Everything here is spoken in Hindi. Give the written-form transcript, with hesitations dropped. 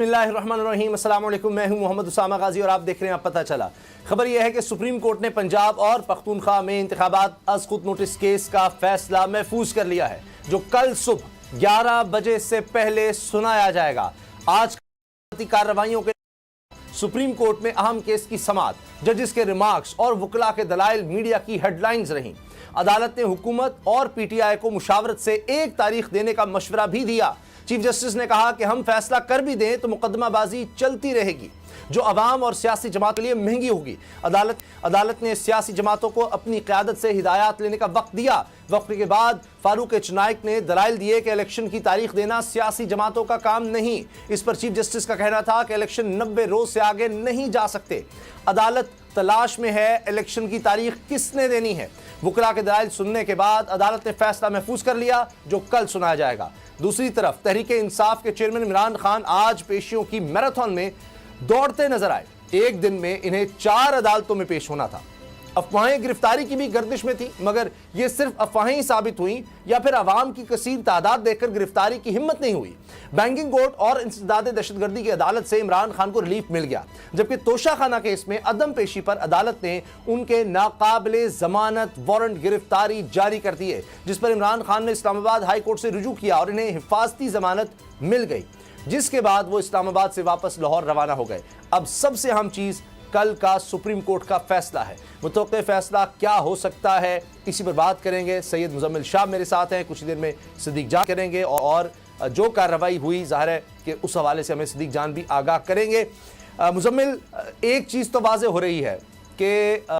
बिस्मिल्लाहिर्रहमानिर्रहीम, अस्सलाम वालेकुम। मैं हूं मोहम्मद उसामा गाजी और आप देख रहे हैं पता चला। खबर यह है कि सुप्रीम कोर्ट ने पंजाब और पख्तूनख्वा में इंतखाबात अज खुद नोटिस केस का फैसला महफूज कर लिया है, जो कल सुबह 11 बजे से पहले सुनाया जाएगा। आज कार्रवाइयों के सुप्रीम कोर्ट में अहम केस की समाअत, जजिस के रिमार्क्स और वकला के दलाइल मीडिया की हेडलाइंस रहीं। अदालत ने हुकूमत और पीटीआई को मुशावरत से एक तारीख देने का मशवरा भी दिया। चीफ जस्टिस ने कहा कि हम फैसला कर भी दें तो मुकदमाबाजी चलती रहेगी, जो अवाम और सियासी जमात के लिए महंगी होगी। अदालत ने सियासी जमातों को अपनी क़यादत से हिदायत लेने का वक्त दिया। वक्त के बाद फारूक एच नाइक ने दलाइल दिए कि इलेक्शन की तारीख देना सियासी जमातों का काम नहीं। इस पर चीफ जस्टिस का कहना था कि इलेक्शन 90 रोज से आगे नहीं जा सकते। अदालत तलाश में है इलेक्शन की तारीख किसने देनी है। वकला के दलाइल सुनने के बाद अदालत ने फैसला महफूज कर लिया, जो कल सुनाया जाएगा। दूसरी तरफ तहरीक इंसाफ के चेयरमैन इमरान खान आज पेशियों की मैराथन में दौड़ते नजर आए। एक दिन में इन्हें 4 अदालतों में पेश होना था। अफवाहें गिरफ्तारी की भी गर्दिश में थी, मगर यह सिर्फ अफवाहें ही साबित हुई या फिर अवाम की कसीर तादाद देखकर गिरफ्तारी की हिम्मत नहीं हुई। बैंकिंग कोर्ट और इंसदाद दहशतगर्दी की अदालत से इमरान खान को रिलीफ मिल गया, जबकि तोशाखाना केस में अदम पेशी पर अदालत ने उनके नाकाबिले जमानत वारंट गिरफ्तारी जारी कर दिए, जिस पर इमरान खान ने इस्लामाबाद हाई कोर्ट से रुजू किया और इन्हें हिफाजती जमानत मिल गई, जिसके बाद वो इस्लामाबाद से वापस लाहौर रवाना हो गए। अब सबसे अहम चीज कल का सुप्रीम कोर्ट का फैसला है। मुतवक्किल फैसला क्या हो सकता है, इसी पर बात करेंगे। सैयद मुजम्मिल शाह मेरे साथ हैं, कुछ देर में सिद्दीक जान करेंगे और जो कार्रवाई हुई जाहिर है कि उस हवाले से हमें सिद्दीक जान भी आगाह करेंगे। मुजम्मिल, एक चीज़ तो वाज़ेह हो रही है कि